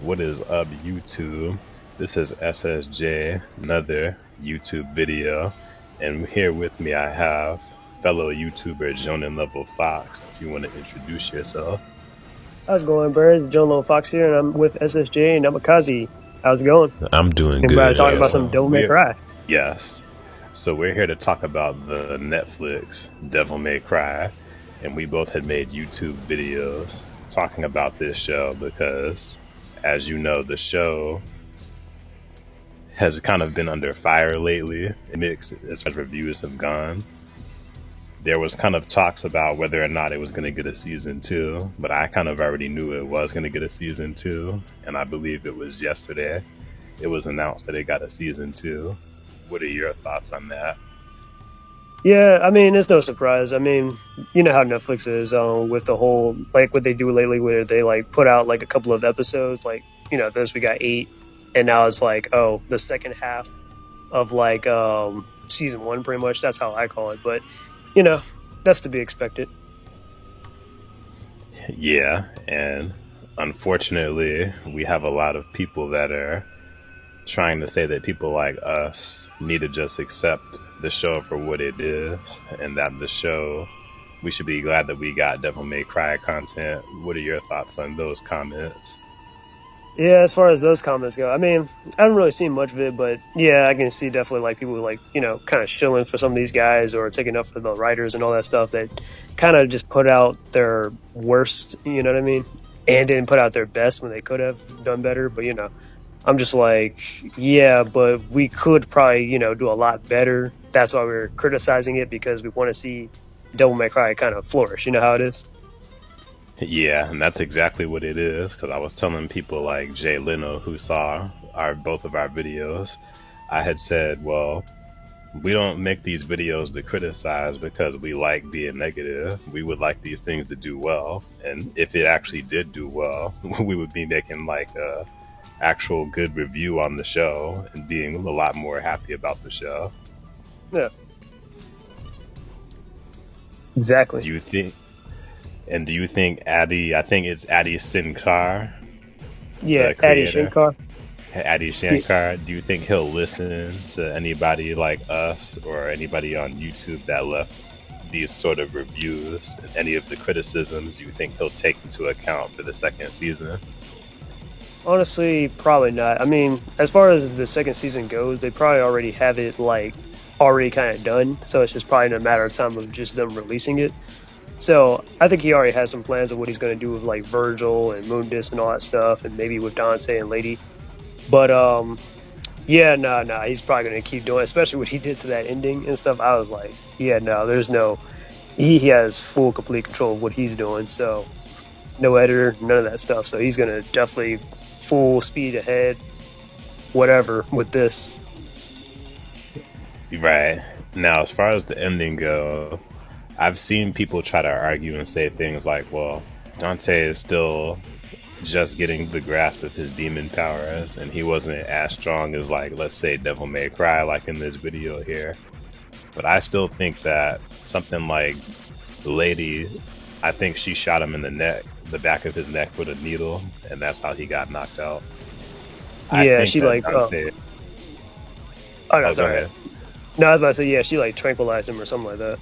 What is up, YouTube? This is SSJ, another YouTube video, and here with me I have fellow YouTuber Jonan Level Fox. If you want to introduce yourself. How's it going, Bird? John Little Fox here, and I'm with SSJ and Namikaze. How's it going? I'm doing Anybody good. talking about some Devil May Cry? Yes. So we're here to talk about the Netflix Devil May Cry, and we both had made YouTube videos talking about this show because, as you know, the show has kind of been under fire lately, mixed as far as reviews have gone. There was kind of talks about whether or not it was going to get a season 2, but I kind of already knew it was going to get a season 2, and I believe it was yesterday it was announced that it got a season 2. What are your thoughts on that? Yeah, I mean, it's no surprise. I mean, you know how Netflix is with the whole, like, what they do lately where they, like, put out, like, a couple of episodes. Like, you know, this we got 8, and now it's like, oh, the second half of, like, season 1, pretty much. That's how I call it. But, you know, that's to be expected. Yeah, and unfortunately, we have a lot of people that are trying to say that people like us need to just accept the show for what it is, and that the show, we should be glad that we got Devil May Cry content. What are your thoughts on those comments? Yeah, as far as those comments go, I mean, I haven't really seen much of it, but yeah, I can see definitely like people like, you know, kind of shilling for some of these guys or taking up for the writers and all that stuff that kind of just put out their worst, you know what I mean? And didn't put out their best when they could have done better. But, you know, I'm just like, yeah, but we could probably, you know, do a lot better. That's why we're criticizing it, because we want to see Devil May Cry kind of flourish. You know how it is? Yeah, and that's exactly what it is, because I was telling people like Jay Leno, who saw both of our videos, I had said, well, we don't make these videos to criticize because we like being negative. We would like these things to do well, and if it actually did do well, we would be making like a actual good review on the show and being a lot more happy about the show. Yeah. Exactly. Do you think Adi, I think it's Adi Shankar? Yeah, Adi Shankar. Adi Shankar, do you think he'll listen to anybody like us or anybody on YouTube that left these sort of reviews? Any of the criticisms do you think he'll take into account for the second season? Honestly, probably not. I mean, as far as the second season goes, they probably already have it like already kind of done. So it's just probably a matter of time of just them releasing it. So I think he already has some plans of what he's going to do with like Virgil and Mundus and all that stuff, and maybe with Dante and Lady. But yeah, nah, he's probably going to keep doing it, especially what he did to that ending and stuff. I was like, yeah, no, there's no, he has full, complete control of what he's doing. So no editor, none of that stuff. So he's going to definitely full speed ahead, whatever, with this. Right. Now, as far as the ending go, I've seen people try to argue and say things like, well, Dante is still just getting the grasp of his demon powers, and he wasn't as strong as, like, let's say Devil May Cry, like in this video here. But I still think that something like the lady, I think she shot him in the neck, the back of his neck with a needle, and that's how he got knocked out. Yeah, she like, Dante, oh no, sorry. No, I was about to say, yeah, she like tranquilized him or something like that.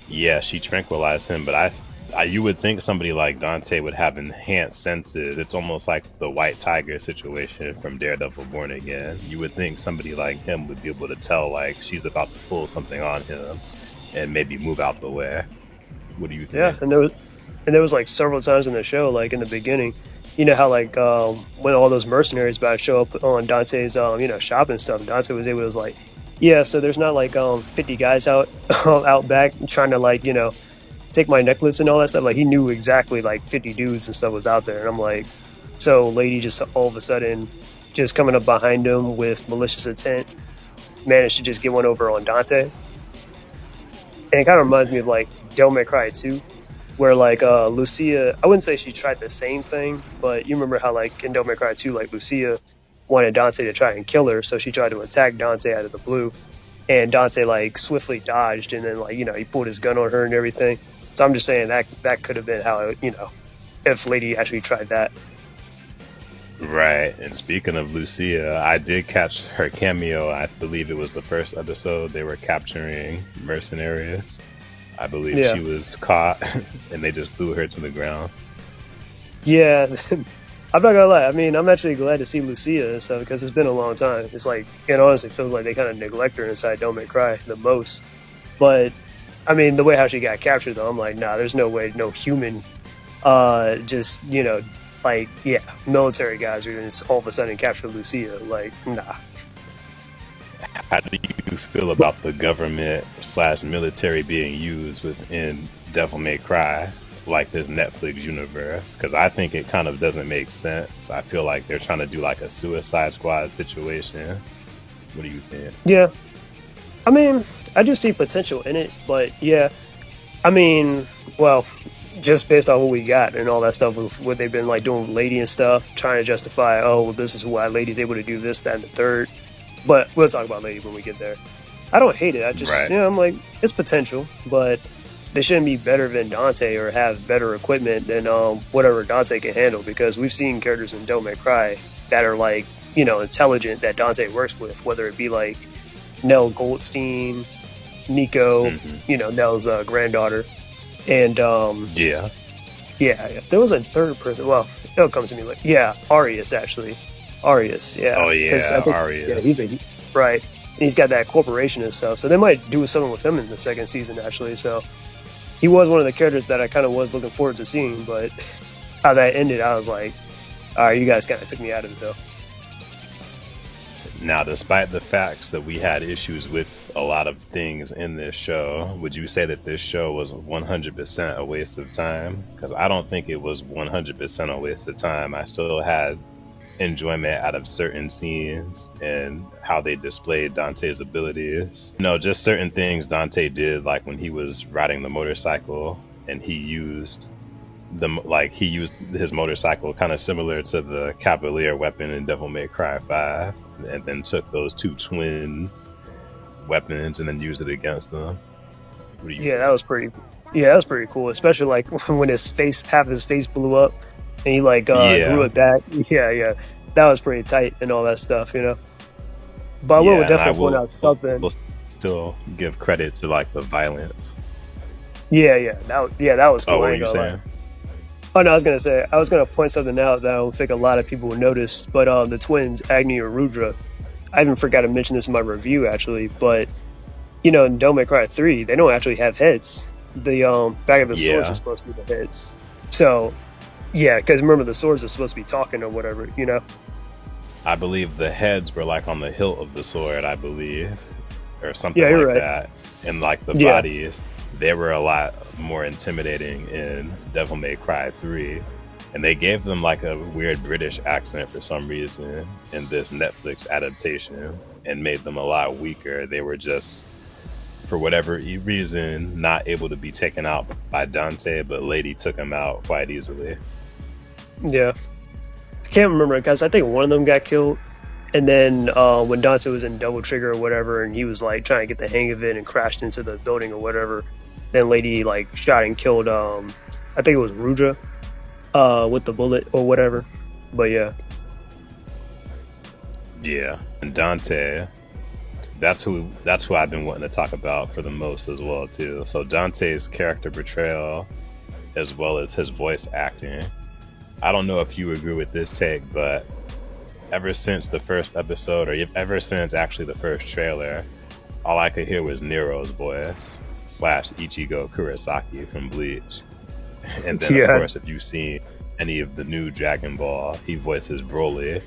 Yeah, she tranquilized him, but you would think somebody like Dante would have enhanced senses. It's almost like the White Tiger situation from Daredevil Born Again. You would think somebody like him would be able to tell like she's about to pull something on him and maybe move out the way. What do you think? Yeah, and there was like several times in the show, like in the beginning, you know how like when all those mercenaries about to show up on Dante's you know, shop and stuff, Dante was able to like, yeah, so there's not like 50 guys out out back trying to like, you know, take my necklace and all that stuff. Like he knew exactly like 50 dudes and stuff was out there, and I'm like, so lady just all of a sudden just coming up behind him with malicious intent managed to just get one over on Dante. And it kind of reminds me of like Devil May Cry 2, where like Lucia, I wouldn't say she tried the same thing, but you remember how like in Devil May Cry 2, like Lucia wanted Dante to try and kill her, so she tried to attack Dante out of the blue, and Dante like swiftly dodged, and then like, you know, he pulled his gun on her and everything. So I'm just saying that could have been how, you know, if Lady actually tried that. Right. And speaking of Lucia, I did catch her cameo. I believe it was the first episode. They were capturing mercenaries. I believe Yeah, she was caught and they just threw her to the ground. yeah. I'm not gonna lie. I mean, I'm actually glad to see Lucia and stuff because it's been a long time. It's like it honestly feels like they kind of neglect her inside Don't Make Cry the most. But I mean, the way how she got captured, though, I'm like, nah, there's no way, no human, just like yeah, military guys are gonna just all of a sudden capture Lucia. Like, nah. How do you feel about the government slash military being used within Devil May Cry, like this Netflix universe? Because I think it kind of doesn't make sense. I feel like they're trying to do like a Suicide Squad situation. What do you think? Yeah, I mean, I do see potential in it, but yeah, I mean, well, just based on what we got and all that stuff with what they've been like doing with Lady and stuff, trying to justify, oh, well, this is why Lady's able to do this, that, and the third. But we'll talk about Lady when we get there. I don't hate it. I just, Right. I'm like, it's potential, but they shouldn't be better than Dante or have better equipment than whatever Dante can handle because we've seen characters in Don't May Cry that are like, intelligent that Dante works with, whether it be like Nell Goldstein, Nico, Hmm. Nell's granddaughter. And Yeah. yeah, there was a third person. Well, it'll come to me like, yeah, Arius actually. Arius, yeah. Oh Because yeah, I think, yeah, Arias. right. And he's got that corporation and stuff. So they might do something with him in the second season, actually. So he was one of the characters that I kind of was looking forward to seeing. But how that ended, I was like, all right, you guys kind of took me out of it, though. Now, despite the facts that we had issues with a lot of things in this show, would you say that this show was 100% a waste of time? Because I don't think it was 100% a waste of time. I still had enjoyment out of certain scenes and how they displayed Dante's abilities. Just certain things Dante did, like when he was riding the motorcycle and he used his motorcycle kind of similar to the Cavalier weapon in Devil May Cry 5, and then took those two twins weapons and then used it against them. What do you Yeah, think? that was pretty. Yeah, that was pretty cool. Especially like when half his face blew up, and he like grew Yeah, it back. Yeah, yeah, that was pretty tight and all that stuff. But I will yeah, and I definitely point out something. will still give credit to like the violence. Yeah, that was Oh, cool. what I were ain't you gonna lie. saying? Oh no, I was gonna point something out that I don't think a lot of people will notice, but the twins Agni or Rudra. I even forgot to mention this in my review actually, but in Devil May Cry 3, they don't actually have heads. The back of the swords are Yeah, supposed to be the heads. So yeah, because remember the swords are supposed to be talking or whatever. I believe the heads were like on the hilt of the sword, I believe, or Yeah, something you're like right. that. And like the Yeah, bodies, they were a lot more intimidating in Devil May Cry 3. And they gave them like a weird British accent for some reason in this Netflix adaptation and made them a lot weaker. They were just, for whatever reason, not able to be taken out by Dante, but Lady took him out quite easily. yeah. I can't remember because I think one of them got killed, and then when Dante was in Double Trigger or whatever, and he was like trying to get the hang of it and crashed into the building or whatever, then Lady like shot and killed. I think it was Rudra with the bullet or whatever. But yeah, Yeah. And Dante, that's who I've been wanting to talk about for the most as well too. So Dante's character portrayal as well as his voice acting. I don't know if you agree with this take, but ever since the first episode, or ever since actually the first trailer, all I could hear was Nero's voice slash Ichigo Kurosaki from Bleach. And then, of yeah, course, if you've seen any of the new Dragon Ball, he voices Broly,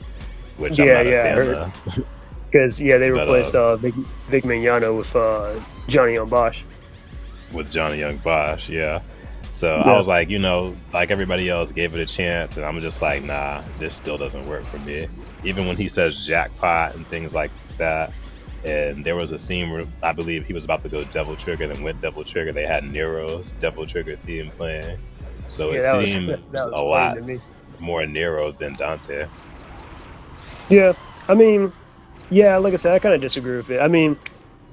which I'm yeah, not a yeah. I fan heard of. because yeah, they But replaced Vic Mignogna with Johnny on Bosch. with Johnny Young Bosch, yeah. So I Yeah, was like, like everybody else gave it a chance, and I'm just like, nah, this still doesn't work for me. Even when he says jackpot and things like that, and there was a scene where I believe he was about to go Devil Trigger, then went Devil Trigger. They had Nero's Devil Trigger theme playing, so yeah, it that seems was a funny lot to me. more Nero than Dante. Yeah, I mean, yeah, like I said, I kind of disagree with it. I mean,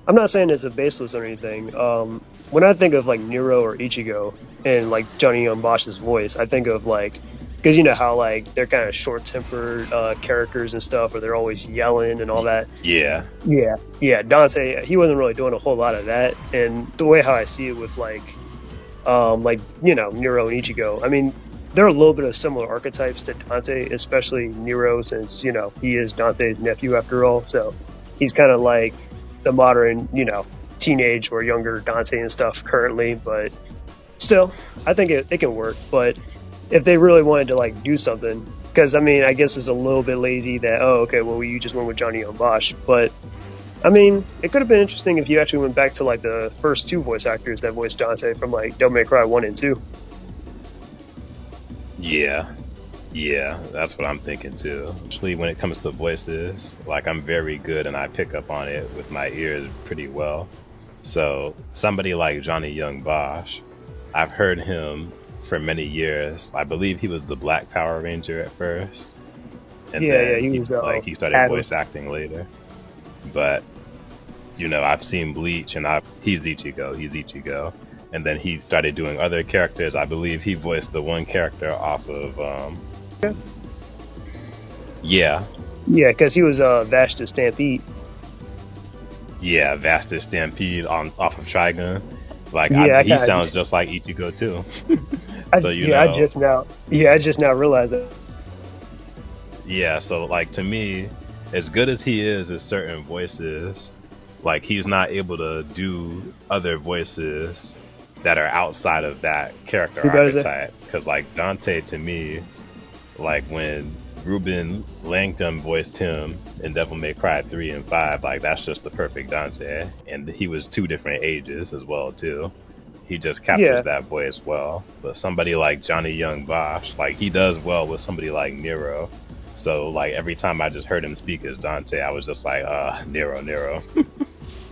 I'm not saying it's a baseless or anything. When I think of like Nero or Ichigo and like Johnny Young Bosch's voice, I think of like because you know how like they're kind of short-tempered characters and stuff, where they're always yelling and all that. Yeah. Yeah. Dante, he wasn't really doing a whole lot of that, and the way how I see it with like you know, Nero and Ichigo. I mean, there are a little bit of similar archetypes to Dante, especially Nero, since you know he is Dante's nephew after all. So he's kind of like the modern, you know, teenage or younger Dante and stuff currently. But still, I think it can work. But if they really wanted to like do something, because I mean, I guess it's a little bit lazy that okay, well you just went with Johnny Young Bosch, but I mean, it could have been interesting if you actually went back to like the first two voice actors that voiced Dante from like Devil May Cry 1 and 2. Yeah. Yeah, that's what I'm thinking too. Actually, when it comes to voices, like I'm very good and I pick up on it with my ears pretty well. So somebody like Johnny Young Bosch, I've heard him for many years. I believe he was the Black Power Ranger at first, and then He was he started Adam. voice acting later. But you know, I've seen Bleach, and he's Ichigo, and then he started doing other characters. I believe he voiced the one character off of yeah, Because he was Vashta Stampede. yeah, Vaster Stampede on off of Trigun. Like he kinda, sounds just like Ichigo too. So I just now realized that. Yeah, so like to me, as good as he is at certain voices, like he's not able to do other voices that are outside of that character archetype. Because like Dante, to me, like when Ruben Langdon voiced him in Devil May Cry 3 and 5, like that's just the perfect Dante. And he was two different ages as well too. He just captures that voice well. But somebody like Johnny Young Bosch, like he does well with somebody like Nero. So like every time I just heard him speak as Dante, I was just like, Nero.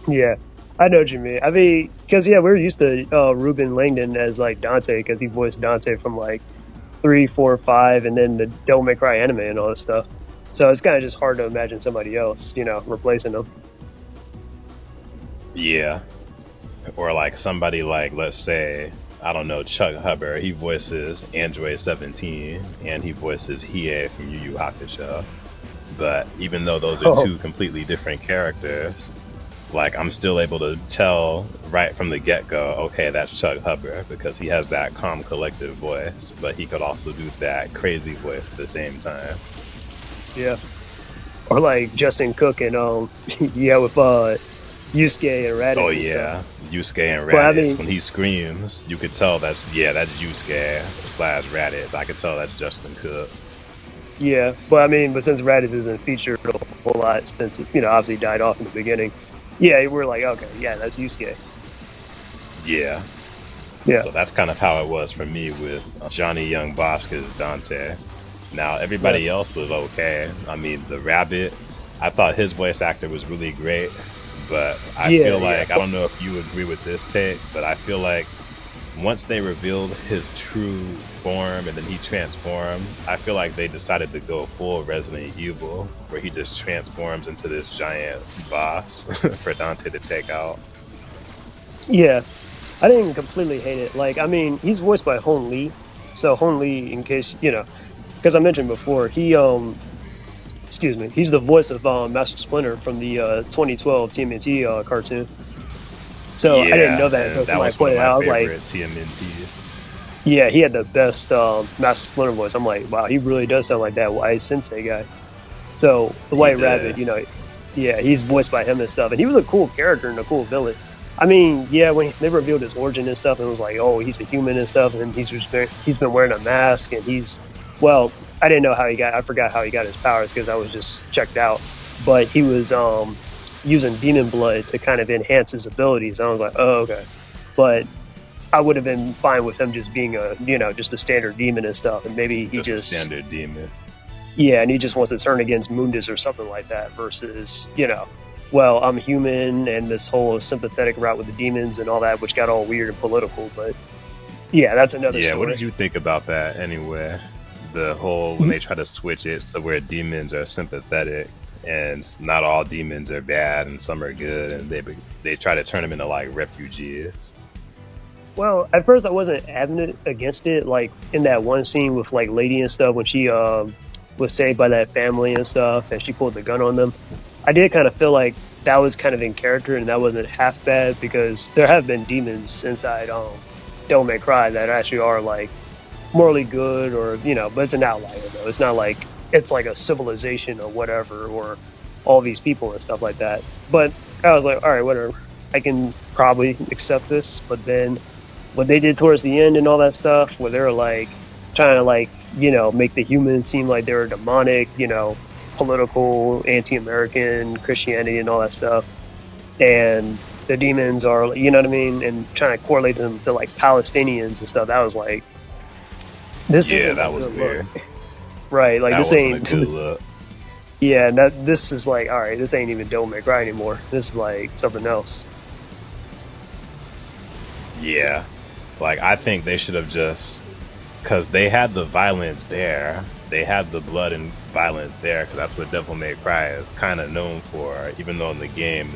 Yeah, I know what you mean. I mean, because we're used to Ruben Langdon as like Dante, because he voiced Dante from like 3, 4, 5, and then the Devil May Cry anime and all this stuff. So it's kind of just hard to imagine somebody else, you know, replacing him. Yeah. Or like somebody like, let's say, I don't know, Chuck Hubbard. He voices Android 17, and he voices Hiei from Yu Yu Hakusho. But even though those are two completely different characters, like I'm still able to tell right from the get-go, okay, that's Chuck Hubbard, because he has that calm, collective voice, but he could also do that crazy voice at the same time. Yeah. Or like Justin Cook and with Yusuke and Raditz. Oh and yeah, stuff. Yusuke and Raditz. When he screams, you could tell that's Yusuke / Raditz. I could tell that's Justin Cook. Yeah, but since Raditz isn't featured a whole lot since obviously died off in the beginning. Yeah, we're like, okay, yeah, that's Yusuke. Yeah. So that's kind of how it was for me with Johnny Young Bosch as Dante. Now everybody else was okay. I mean, the Rabbit, I thought his voice actor was really great. But I feel like, I don't know if you agree with this take, but I feel like once they revealed his true form and then he transformed, I feel like they decided to go full Resident Evil, where he just transforms into this giant boss for Dante to take out. Yeah, I didn't completely hate it. Like, he's voiced by Hon Lee. So Hon Lee, in case, because I mentioned before, he's the voice of Master Splinter from the 2012 TMNT cartoon. So I didn't know that until I pointed out. Like, TMNT. Yeah, he had the best Master Splinter voice. I'm like, wow, he really does sound like that White Sensei guy. So the White Rabbit, he's voiced by him and stuff, and he was a cool character and a cool villain. When they revealed his origin and stuff, it was like, oh, he's a human and stuff, and he's been wearing a mask, and I didn't know I forgot how he got his powers because I was just checked out. But he was using demon blood to kind of enhance his abilities. I was like, oh, okay. But I would have been fine with him just being just a standard demon and stuff. And maybe he just a standard demon. Yeah, and he just wants to turn against Mundus or something like that versus, I'm human and this whole sympathetic route with the demons and all that, which got all weird and political. But yeah, that's another story. What did you think about that anyway? The whole, when they try to switch it so where demons are sympathetic and not all demons are bad and some are good, and they try to turn them into like refugees. Well, at first I wasn't adamant against it. Like in that one scene with like Lady and stuff when she was saved by that family and stuff, and she pulled the gun on them. I did kind of feel like that was kind of in character, and that wasn't half bad because there have been demons inside Devil May Cry that actually are like morally good, or but it's an outlier though. It's not like it's like a civilization or whatever, or all these people and stuff like that. But I was like, all right, whatever. I can probably accept this, but then what they did towards the end and all that stuff, where they were like trying to like make the humans seem like they were demonic, political, anti-American Christianity and all that stuff, and the demons are, what I mean, and trying to correlate them to like Palestinians and stuff. That was like, this isn't that a was good weird. look. Right? Like That this wasn't a ain't. good look. Yeah, this is like, all right, this ain't even Devil May Cry anymore. This is like something else. Yeah, like I think they should have just, because they had the violence there, they had the blood and violence there, because that's what Devil May Cry is kind of known for. Even though in the game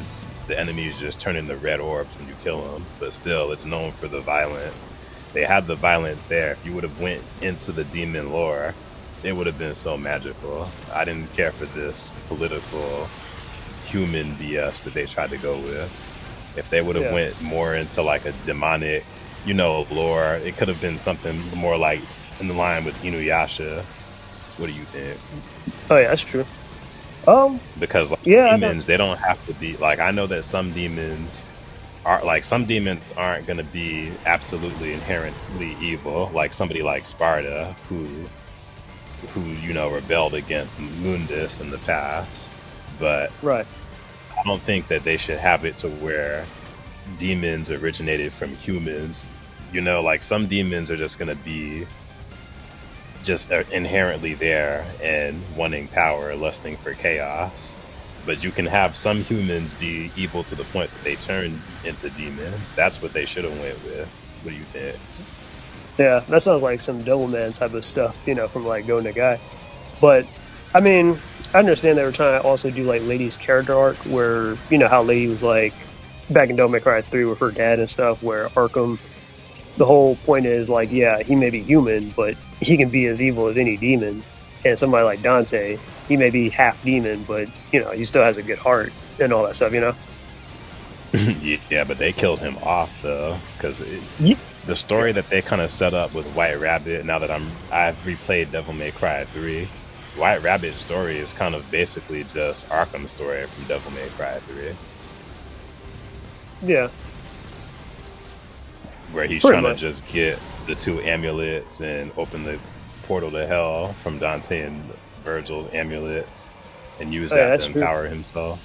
the enemies just turn into red orbs when you kill them, but still it's known for the violence. They had the violence there. If you would have went into the demon lore, it would have been so magical. I didn't care for this political human BS that they tried to go with. If they would have Yeah. went more into like a demonic, lore, it could have been something more like in the line with Inuyasha. What do you think? Oh yeah, that's true. Because like, Yeah, I know. demons, they don't have to be like. I know that some demons aren't going to be absolutely inherently evil. Like somebody like Sparta, who rebelled against Mundus in the past, but Right. I don't think that they should have it to where demons originated from humans. Like some demons are just going to be just inherently there and wanting power, lusting for chaos. But you can have some humans be evil to the point that they turn into demons. That's what they should have went with. What do you think? Yeah, that sounds like some Devilman type of stuff, from like Go Nagai. But I mean, I understand they were trying to also do like Lady's character arc, where how Lady was like back in Devil May Cry 3 with her dad and stuff, where Arkham. The whole point is like, yeah, he may be human, but he can be as evil as any demon. And somebody like Dante, he may be half demon, but he still has a good heart and all that stuff. Yeah, but they killed him off though, because Yeah. the story that they kind of set up with White Rabbit. Now that I've replayed Devil May Cry 3, White Rabbit's story is kind of basically just Arkham's story from Devil May Cry 3, Yeah, where he's pretty trying to much. just get the two amulets and open the portal to hell from Dante and Virgil's amulets and use Oh, yeah, that that's to true. empower himself.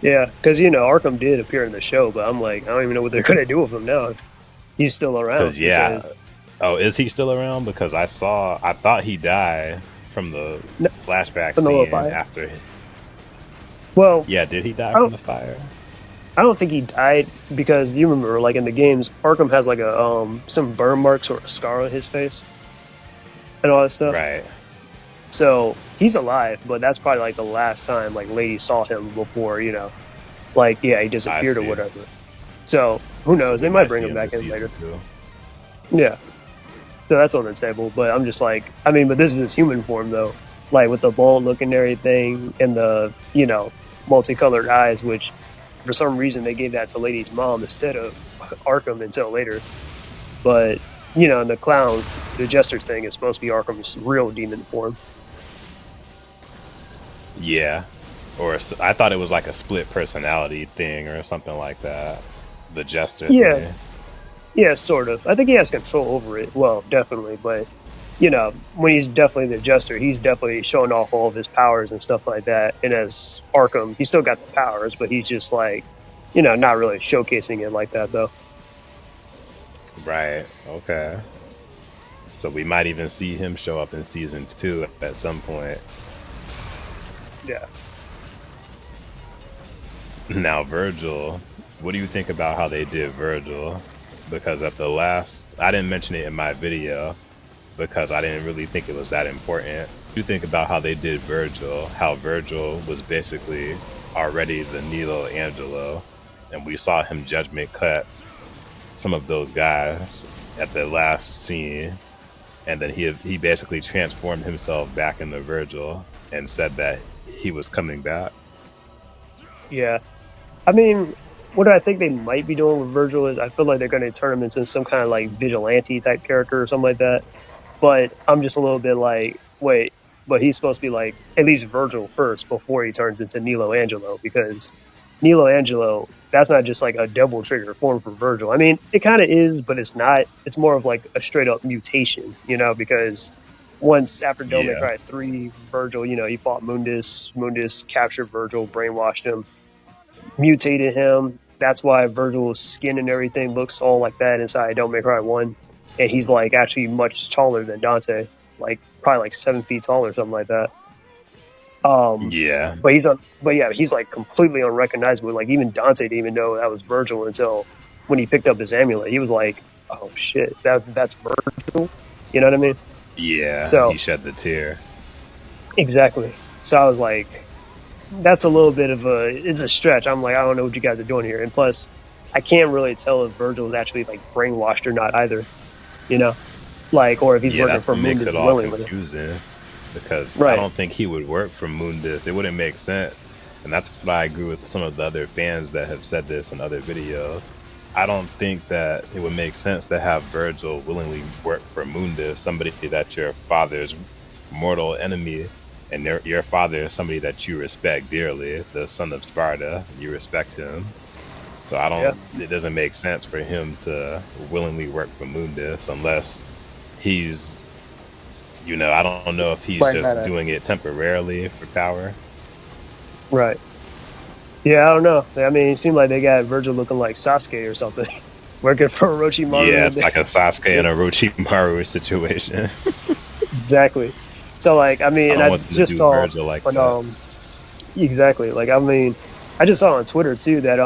Yeah, because Arkham did appear in the show, but I'm like, I don't even know what they're gonna do with him now. He's still around. Because yeah, because- oh, is he still around? Because I thought he died from the No, flashback from the little scene fire. after. Well, Yeah, did he die I from don't, the fire? I don't think he died because you remember, like in the games, Arkham has like a some burn marks or a scar on his face and all that stuff. Right. So he's alive, but that's probably like the last time like Lady saw him before, like he I disappeared or see. whatever. So who So knows? They we might might bring see him him back in in later. season 2. Yeah. So that's on the table. But I'm just like, I mean, but this is his human form though, like with the bald look and everything, and the multicolored eyes, which for some reason they gave that to Lady's mom instead of Arkham until later. But and the clown, the jester thing is supposed to be Arkham's real demon form. Yeah. I thought it was like a split personality thing or something like that. The jester Yeah. thing. Yeah, sort of. I think he has control over it. Well, definitely, but when he's definitely the jester, he's definitely showing off all of his powers and stuff like that. And as Arkham, he's still got the powers, but he's just like, not really showcasing it like that though. Right. Okay. So we might even see him show up in season 2 at some point. Yeah. Now, Virgil, what do you think about how they did Virgil? Because at the last, I didn't mention it in my video because I didn't really think it was that important. What do you think about how they did Virgil? How Virgil was basically already the Nilo Angelo, and we saw him judgment cut some of those guys at the last scene, and then he basically transformed himself back into Virgil and said that he was coming back. Yeah. I mean, what I think they might be doing with Virgil is I feel like they're going to turn him into some kind of like vigilante type character or something like that. But I'm just a little bit like, wait, but he's supposed to be like at least Virgil first before he turns into Nilo Angelo, because Nilo Angelo, that's not just like a double trigger form for Virgil. I mean, it kind of is, but it's not. It's more of like a straight up mutation, because once after Devil May Yeah. Cry 3, Virgil, he fought Mundus. Mundus captured Virgil, brainwashed him, mutated him. That's why Virgil's skin and everything looks all like that inside Devil May Cry 1. And he's like actually much taller than Dante, like probably like 7 feet tall or something like that. Yeah. But he's like completely unrecognizable. Like even Dante didn't even know that was Virgil until when he picked up his amulet. He was like, "Oh shit, that's Virgil." You know what I mean? Yeah. So he shed the tear. exactly. So I was like, that's a little bit of it's a stretch. I'm like, I don't know what you guys are doing here. And plus, I can't really tell if Virgil is actually like brainwashed or not either. Like, or if he's Yeah, working that's for what makes Mundus it all willingly. confusing. Because I Right. don't think he would work for Mundus. It wouldn't make sense. And that's why I agree with some of the other fans that have said this in other videos. I don't think that it would make sense to have Virgil willingly work for Mundus, somebody that your father's mortal enemy, and your father is somebody that you respect dearly, the son of Sparta. You respect him. So I don't. Yeah. It doesn't make sense for him to willingly work for Mundus unless he's, I don't know if he's Right. just doing it temporarily for power. Right. Yeah, I don't know. I mean, it seemed like they got Virgil looking like Sasuke or something, working for Orochimaru. Yeah, it's like a Sasuke and a Orochimaru situation. Exactly. So, like, I mean, I and don't I want them to just do saw, Virgil like but that. exactly. Like, I mean, I just saw on Twitter too that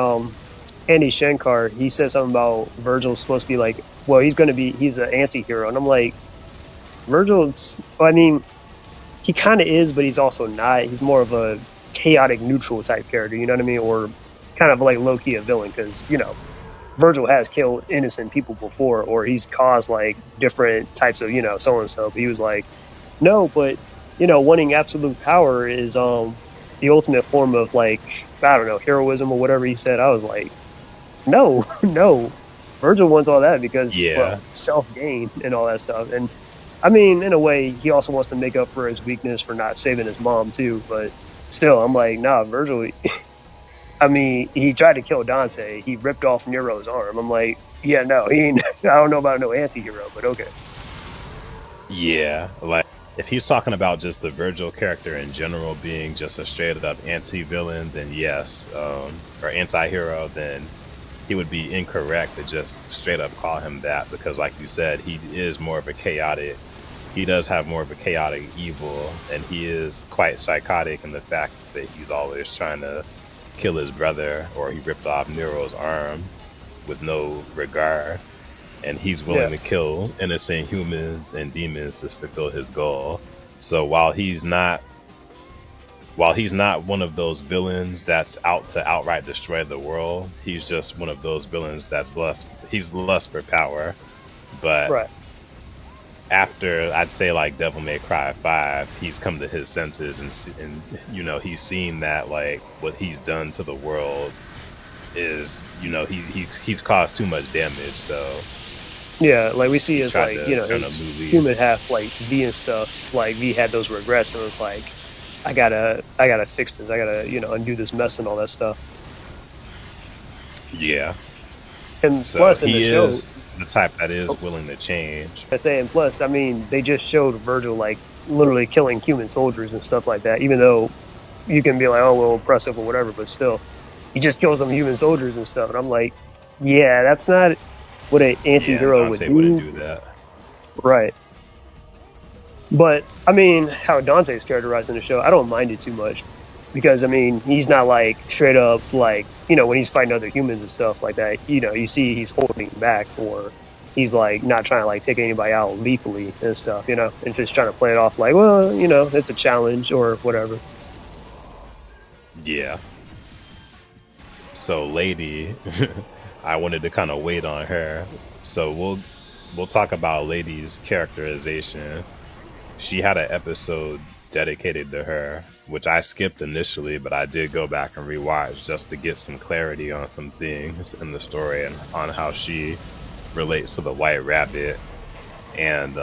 Andy Shankar, he said something about Virgil's supposed to be like, well, he's an anti-hero, and I'm like, Virgil's. I mean, he kind of is, but he's also not. He's more of a chaotic neutral type character. You know what I mean? Or kind of like low key a villain, because Virgil has killed innocent people before, or he's caused like different types of so and so. But he was like, no, but wanting absolute power is the ultimate form of like, I don't know, heroism or whatever he said. I was like, no, no. Virgil wants all that because Yeah. self gain and all that stuff. And I mean, in a way, he also wants to make up for his weakness for not saving his mom too. But still, I'm like, nah, Virgil. I mean, he tried to kill Dante. He ripped off Nero's arm. I'm like, yeah, no, he ain't. I don't know about no anti-hero, but okay. Yeah, like if he's talking about just the Virgil character in general being just a straight up anti-villain, then yes, or anti-hero, then he would be incorrect to just straight up call him that, because like you said, he is more of a chaotic. He does have more of a chaotic evil, and he is quite psychotic in the fact that he's always trying to kill his brother, or he ripped off Nero's arm with no regard, and he's willing to kill innocent humans and demons to fulfill his goal. So while he's not one of those villains that's out to outright destroy the world, he's just one of those villains that's he's lust for power. But Right. after, I'd say, like Devil May Cry 5, he's come to his senses, and he's seen that like what he's done to the world is, he's caused too much damage. So Yeah, like we see he as tried like to turn a his new leaf. human half like V and stuff. Like V had those regrets, and it was like, I gotta fix this. I gotta undo this mess and all that stuff. Yeah. And So plus in he the show, is the type that is willing to change. I say, and plus, I mean, they just showed Virgil like literally killing human soldiers and stuff like that. Even though you can be like, oh well, oppressive or whatever, but still, he just kills some human soldiers and stuff. And I'm like, yeah, that's not what an anti-hero would Dante do. wouldn't do that. Right. But I mean, how Dante's characterized in the show, I don't mind it too much, because I mean, he's not like straight up like when he's fighting other humans and stuff like that. You see he's holding back, or he's like not trying to like take anybody out lethally and stuff. And just trying to play it off like, well, it's a challenge or whatever. Yeah. So Lady, I wanted to kind of wait on her. So we'll talk about Lady's characterization. She had an episode dedicated to her, which I skipped initially, but I did go back and rewatch just to get some clarity on some things in the story and on how she relates to the White Rabbit. And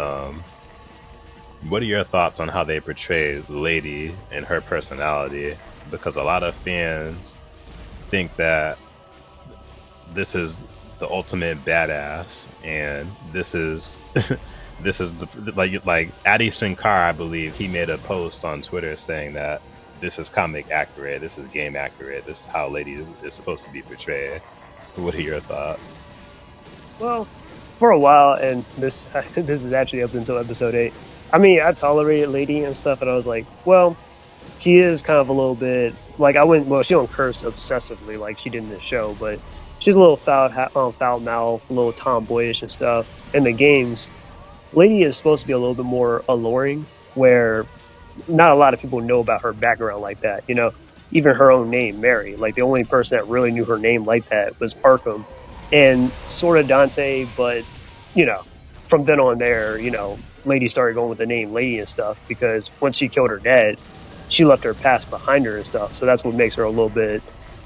what are your thoughts on how they portray Lady and her personality? Because a lot of fans think that this is the ultimate badass, and this is this is the like Adi Sinkar, I believe he made a post on Twitter saying that this is comic accurate, this is game accurate, this is how Lady is supposed to be portrayed. What are your thoughts? Well, for a while, and this this is actually up until episode 8. I mean, I tolerated Lady and stuff, and I was like, well, she is kind of a little bit like I wouldn't. Well, she don't curse obsessively like she did in the show, but she's a little foul mouth, a little tomboyish and stuff. In the games, Lady is supposed to be a little bit more alluring, where not a lot of people know about her background like that. You know, even her own name, Mary. Like the only person that really knew her name like that was Arkham, and sort of Dante. But you know, from then on there, you know, Lady started going with the name Lady and stuff because once she killed her dad, she left her past behind her and stuff. So that's what makes her a little bit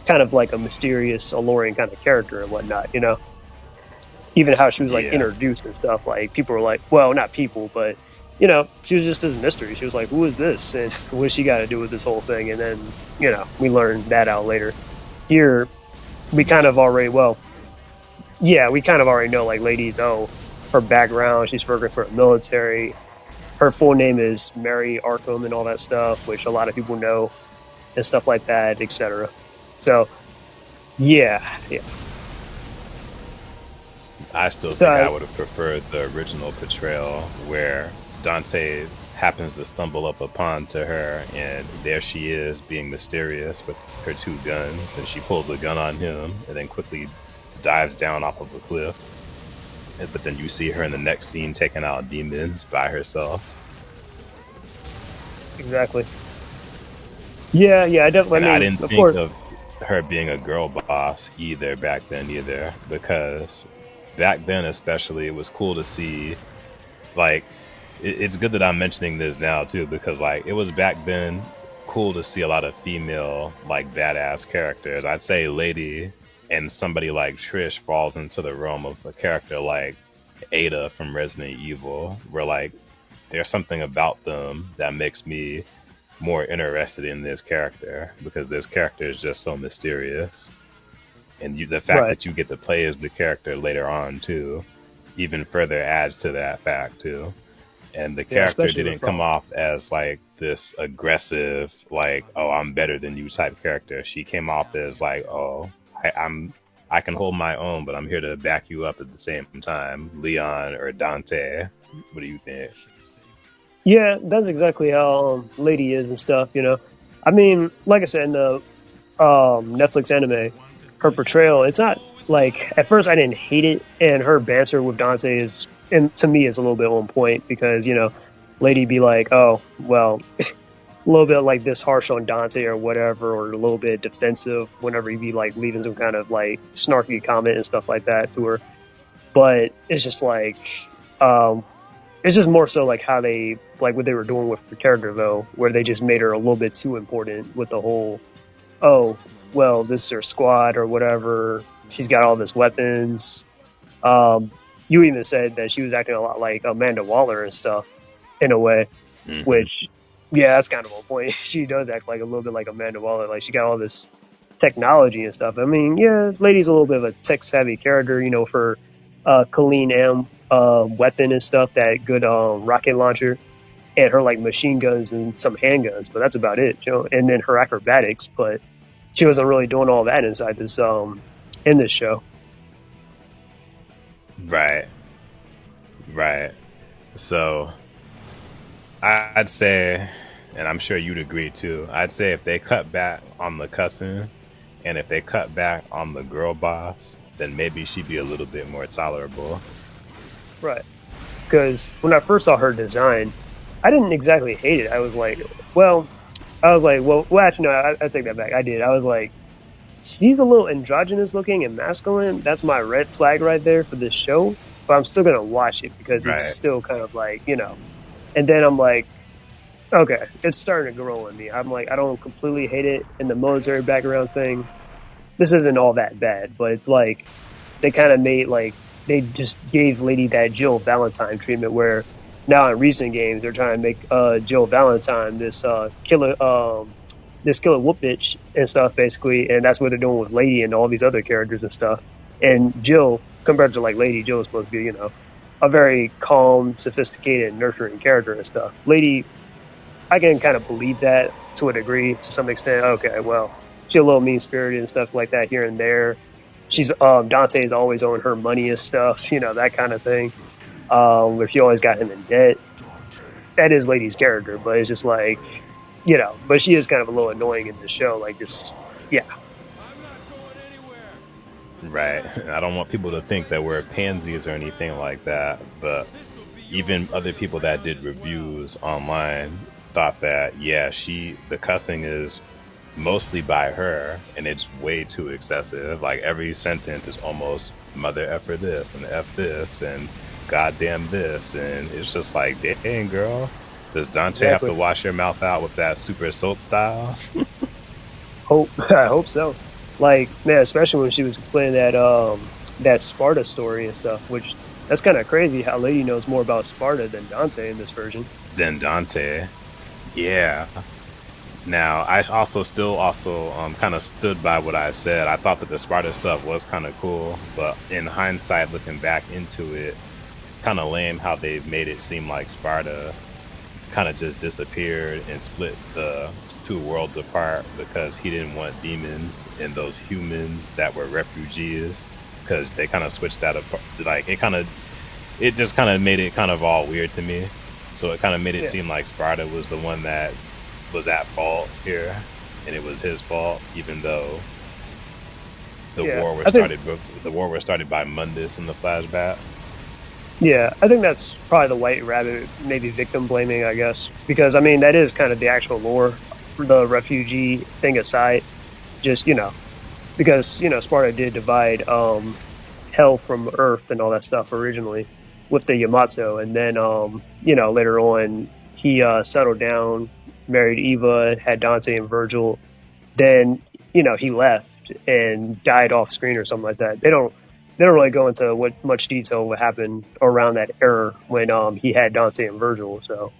kind of like a mysterious, alluring kind of character and whatnot. You know, even how she was like introduced and stuff. Like people were like, well, not people, but you know, she was just this mystery. She was like, who is this? And what's she got to do with this whole thing? And then, you know, we learned that out later. Here, we kind of already, we kind of already know, like, Lady's, her background. She's working for the military. Her full name is Mary Arkham and all that stuff, which a lot of people know and stuff like that, etc. So, yeah. I still think I would have preferred the original portrayal where Dante happens to stumble up upon to her, and there she is being mysterious with her 2 guns. Then she pulls a gun on him and then quickly dives down off of a cliff. But then you see her in the next scene taking out demons by herself. Exactly. Yeah, I definitely. And I didn't think of her being a girl boss either back then either, because back then especially it was cool to see, like, it's good that I'm mentioning this now too, because like it was back then cool to see a lot of female like badass characters. I'd say Lady and somebody like Trish falls into the realm of a character like Ada from Resident Evil, where like there's something about them that makes me more interested in this character, because this character is just so mysterious, and the fact that you get to play as the character later on too even further adds to that fact too. And the character didn't come off as like this aggressive, like, oh, I'm better than you type character. She came off as like, oh, I can hold my own, but I'm here to back you up at the same time, Leon or Dante. What do you think? Yeah, that's exactly how Lady is and stuff, you know. I mean, like I said, in the Netflix anime, her portrayal, it's not like, at first I didn't hate it, and her banter with Dante is, and to me, is a little bit on point, because, you know, Lady be like, oh, well, a little bit like this harsh on Dante or whatever, or a little bit defensive whenever he be like leaving some kind of like snarky comment and stuff like that to her. But it's just like, it's just more so like how they, like what they were doing with the character though, where they just made her a little bit too important with the whole, oh, well, this is her squad or whatever. She's got all this weapons. You even said that she was acting a lot like Amanda Waller and stuff in a way, which, yeah, that's kind of a point. She does act like a little bit like Amanda Waller. Like she got all this technology and stuff. I mean, yeah, Lady's a little bit of a tech savvy character, you know, for Colleen M weapon and stuff, that good rocket launcher, and her like machine guns and some handguns, but that's about it, you know. And then her acrobatics, but she wasn't really doing all that inside this in this show. Right. So I'd say, and I'm sure you'd agree too, I'd say if they cut back on the cussing and if they cut back on the girl boss, then maybe she'd be a little bit more tolerable. Right. Because when I first saw her design, I didn't exactly hate it. I was like, well, actually, no, I take that back. I did. I was like, she's a little androgynous looking and masculine. That's my red flag right there for this show. But I'm still gonna watch it because it's Right. still kind of like, you know. And then I'm like, okay, it's starting to grow on me. I'm like, I don't completely hate it in the military background thing. This isn't all that bad, but it's like they kind of made like they just gave Lady that Jill Valentine treatment where now in recent games they're trying to make Jill Valentine this killer whoop bitch and stuff basically, and that's what they're doing with Lady and all these other characters and stuff. And Jill, compared to like Lady, Jill is supposed to be, you know, a very calm, sophisticated, nurturing character and stuff. Lady, I can kind of believe that to a degree, to some extent. Okay, well, she's a little mean spirited and stuff like that here and there. She's Dante is always owing her money and stuff, you know, that kind of thing. Where she always got him in debt. That is Lady's character, but it's just like, you know, but she is kind of a little annoying in the show. Like, just, yeah. Right. I don't want people to think that we're pansies or anything like that, but even other people that did reviews online thought that, yeah, the cussing is mostly by her and it's way too excessive. Like every sentence is almost mother effer this and F this and goddamn this. And it's just like, dang, girl, does Dante have Exactly. to wash your mouth out with that super soap style? I hope so. Like, man, especially when she was explaining that Sparta story and stuff, which that's kind of crazy how Lady knows more about Sparta than Dante in this version. Then Dante. Yeah. Now, I also kind of stood by what I said. I thought that the Sparta stuff was kind of cool, but in hindsight, looking back into it, it's kind of lame how they've made it seem like Sparta kind of just disappeared and split the two worlds apart because he didn't want demons and those humans that were refugees, because they kind of switched that apart. Like it just kind of made it kind of all weird to me. So it kind of made it Yeah, seem like Sparta was the one that was at fault here, and it was his fault, even though the yeah. war was I think, started. The war was started by Mundus in the flashback. yeah, I think that's probably the White Rabbit, maybe victim blaming, I guess, because I mean that is kind of the actual lore. The refugee thing aside, just, you know, because, you know, Sparta did divide hell from Earth and all that stuff originally with the Yamato, and then you know, later on he settled down, married Eva, had Dante and Virgil. Then, you know, he left and died off screen or something like that. They don't really go into what much detail what happened around that era when he had Dante and Virgil. So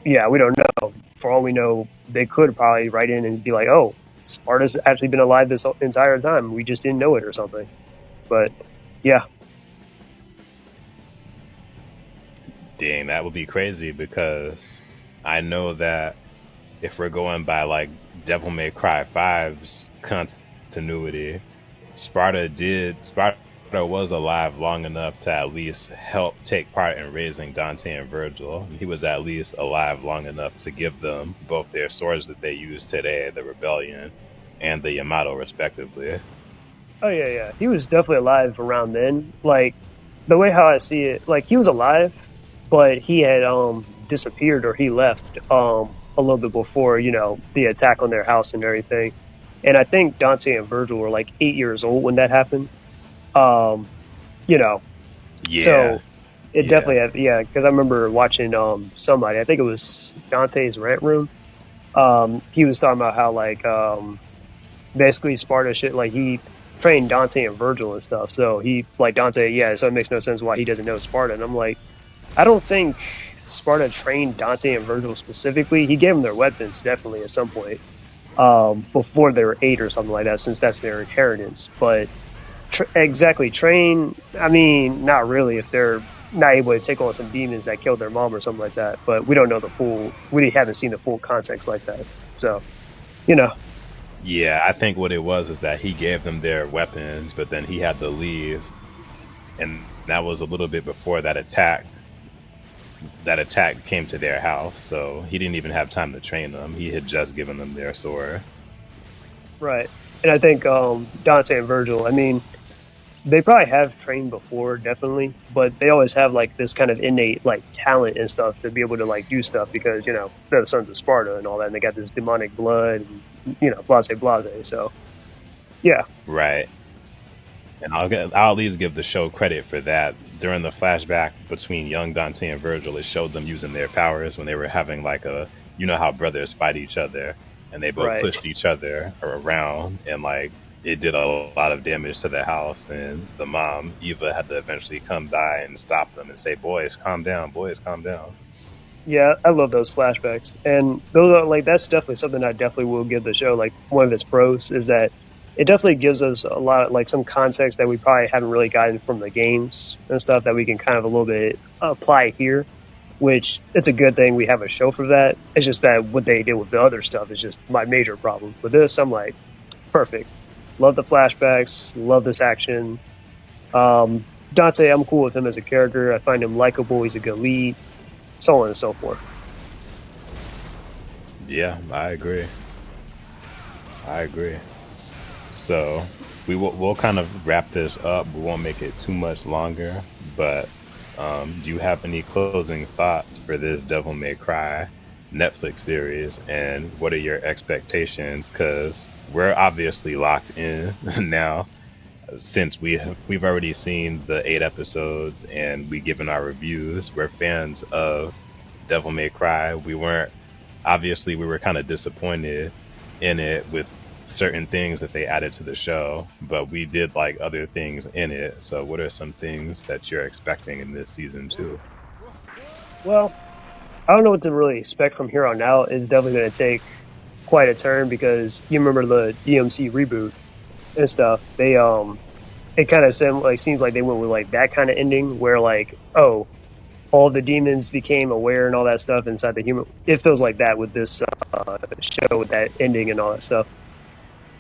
yeah, we don't know. For all we know, they could probably write in and be like, "Oh, Sparta's actually been alive this entire time. We just didn't know it," or something. But yeah, Dang, that would be crazy because I know that if we're going by like Devil May Cry 5's continuity, Sparta was alive long enough to at least help take part in raising Dante and Virgil. He was at least alive long enough to give them both their swords that they use today, the Rebellion and the Yamato, respectively. oh yeah, yeah. He was definitely alive around then. Like the way how I see it, like he was alive, but he had disappeared or he left a little bit before, you know, the attack on their house and everything. And I think Dante and Virgil were like 8 years old when that happened. Um, you know, Yeah, so it yeah, definitely had, yeah, because I remember watching somebody, I think it was Dante's Rant Room. He was talking about how like basically Sparta shit, like he trained Dante and Virgil and stuff. So he like Dante, yeah, so it makes no sense why he doesn't know Sparta. And I'm like, I don't think Sparta trained Dante and Virgil specifically. He gave them their weapons definitely at some point before they were 8 or something like that, since that's their inheritance. But exactly train, I mean, not really if they're not able to take on some demons that killed their mom or something like that. But we don't know the full. We haven't seen the full context like that. So you know, yeah. I think what it was is that he gave them their weapons, but then he had to leave, and that was a little bit before that attack. That attack came to their house, so he didn't even have time to train them. He had just given them their swords. right? And I think Dante and Virgil. I mean, they probably have trained before, definitely, but they always have like this kind of innate like talent and stuff to be able to like do stuff because, you know, they're the sons of Sparta and all that, and they got this demonic blood, and, you know, blase blase. So Yeah, Right. And I'll at least give the show credit for that. During the flashback between young Dante and Virgil, it showed them using their powers when they were having like a, you know how brothers fight each other, and they both right. pushed each other around, and like it did a lot of damage to the house. And the mom Eva had to eventually come by and stop them and say, "Boys, calm down. Boys, calm down." Yeah, I love those flashbacks, and those are like that's definitely something I definitely will give the show. Like one of its pros is that it definitely gives us a lot of like some context that we probably haven't really gotten from the games and stuff that we can kind of a little bit apply here. Which it's a good thing we have a show for that. It's just that what they did with the other stuff is just my major problem. With this, I'm like, perfect. Love the flashbacks. Love this action. Dante, I'm cool with him as a character. I find him likable. He's a good lead. So on and so forth. Yeah, I agree. I agree. So we'll kind of wrap this up. We won't make it too much longer. But do you have any closing thoughts for this Devil May Cry Netflix series, and what are your expectations? Because we're obviously locked in now, since we've already seen the 8 episodes and we given our reviews. We're fans of Devil May Cry. We were kind of disappointed in it with certain things that they added to the show, but we did like other things in it. So what are some things that you're expecting in this season 2? Well, I don't know what to really expect from here on out. It's definitely going to take quite a turn because you remember the DMC reboot and stuff. They it kind of seems like they went with like that kind of ending where like, oh, all the demons became aware and all that stuff inside the human. It feels like that with this show with that ending and all that stuff.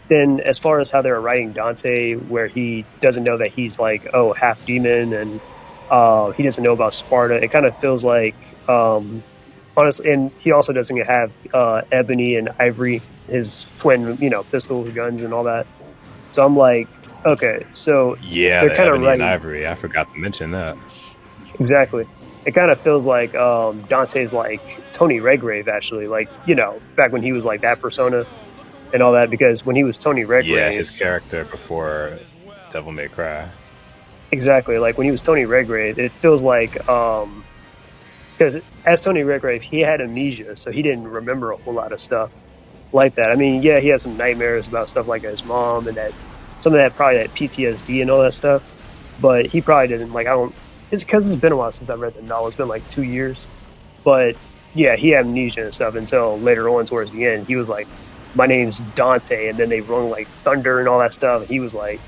Then as far as how they're writing Dante, where he doesn't know that he's like, oh, half demon, and he doesn't know about Sparta, it kind of feels like honestly, and he also doesn't have Ebony and Ivory, his twin, pistol guns and all that. So I'm like, okay, so Yeah, they're the kind of Ebony and writing Ivory. I forgot to mention that. exactly. It kind of feels like Dante's like Tony Redgrave, actually, like back when he was like that persona and all that. Because when he was Tony Yeah, his Redgrave, character before Devil May Cry. exactly, like when he was Tony Redgrave, it feels like because as Tony Redgrave, he had amnesia, so he didn't remember a whole lot of stuff like that. I mean, yeah, he had some nightmares about stuff like his mom and that some of that probably that PTSD and all that stuff, but he probably didn't like. I don't. It's because it's been a while since I read the novel. It's been like 2 years, but yeah, he had amnesia and stuff until later on towards the end. He was like, "My name's Dante," and then they rung like thunder and all that stuff. And he was like,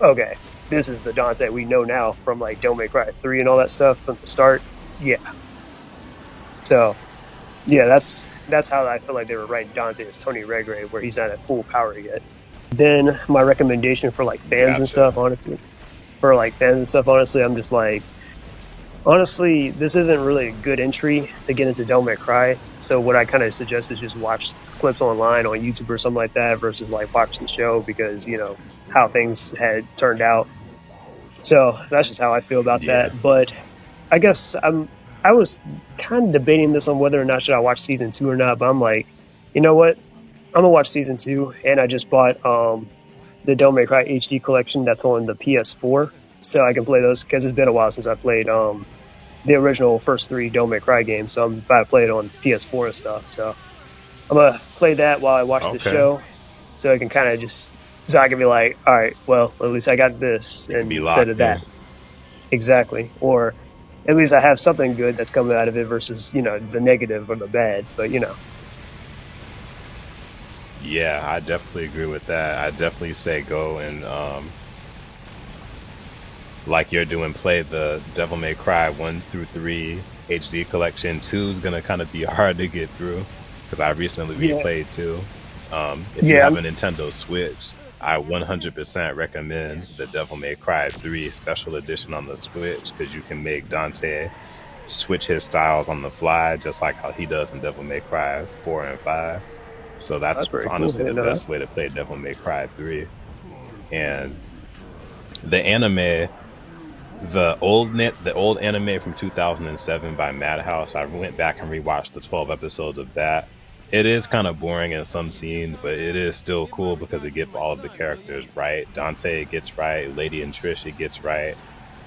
"Okay, this is the Dante we know now from like Devil May Cry 3 and all that stuff from the start." Yeah, so yeah, that's how I feel like they were writing Dante as Tony Redgrave, where he's not at full power yet. Then my recommendation for like fans and Gotcha. stuff, honestly, I'm just like, honestly, this isn't really a good entry to get into Devil May Cry. So what I kind of suggest is just watch clips online on YouTube or something like that versus like watching the show because how things had turned out. So that's just how I feel about Yeah. that. But I guess I was kind of debating this on whether or not should I watch season 2 or not. But I'm like, you know what? I'm gonna watch season 2, and I just bought the Devil May Cry HD collection that's on the PS4, so I can play those because it's been a while since I played the original first 3 Devil May Cry games. So I'm about to play it on PS4 and stuff. So I'm gonna play that while I watch the Okay. show, so I can kind of so I can be like, all right, well, at least I got this You can be instead of locked in. that. Exactly, or at least I have something good that's coming out of it versus the negative or the bad. But Yeah, I definitely agree with that. I definitely say go and like you're doing, play the Devil May Cry 1 through 3 HD collection. 2 is gonna kind of be hard to get through because I recently yeah, replayed 2. If you yeah, have a Nintendo Switch, I 100% recommend the Devil May Cry 3 Special Edition on the Switch because you can make Dante switch his styles on the fly just like how he does in Devil May Cry 4 and 5. So that's that's very cool. I honestly the didn't know that. best way to play Devil May Cry 3. And the anime, the old anime from 2007 by Madhouse, I went back and rewatched the 12 episodes of that. It is kind of boring in some scenes, but it is still cool because it gets all of the characters right. Dante it gets right, Lady and Trish it gets right.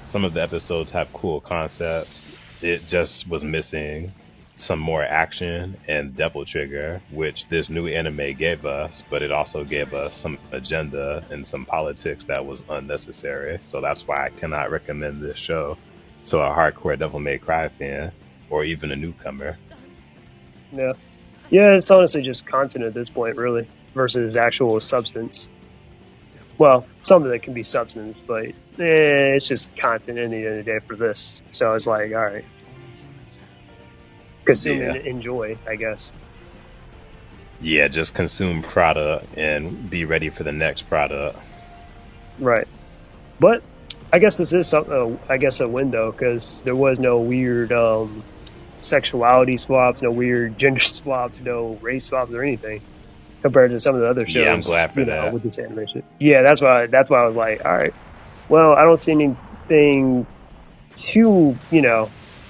Some of the episodes have cool concepts. It just was missing some more action and Devil Trigger, which this new anime gave us, but it also gave us some agenda and some politics that was unnecessary. So that's why I cannot recommend this show to a hardcore Devil May Cry fan or even a newcomer. Yeah. Yeah, it's honestly just content at this point, really, versus actual substance. Well, some of it can be substance, but it's just content in the end of the day for this. So it's like, all right, consume and enjoy, I guess. Yeah, just consume product and be ready for the next product. Right. But I guess this is something, I guess, a window, because there was no weird sexuality swaps, no weird gender swaps, no race swaps or anything compared to some of the other shows. Yeah, I'm glad for that. With this animation. Yeah, that's why I was like, all right, well, I don't see anything too,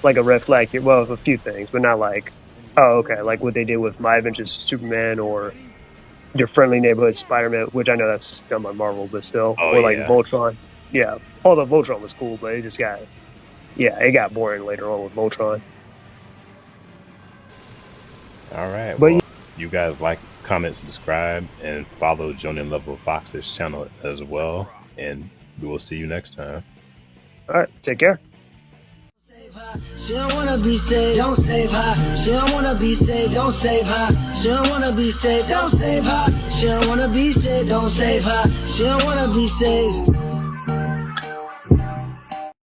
like a red flag here. Well, a few things, but not like, oh, okay, like what they did with My Adventures Superman or Your Friendly Neighborhood Spider-Man, which I know that's done by Marvel, but still, or like Voltron. Yeah, although Voltron was cool, but it just it got boring later on with Voltron. All right. Well, you guys like, comment, subscribe, and follow Jonin Level Fox's channel as well. And we will see you next time. All right. Take care. She don't wanna be saved, don't save her. She don't wanna be saved, don't save her. She don't wanna be saved, don't save her. She don't wanna be saved, don't save her. She don't wanna be saved.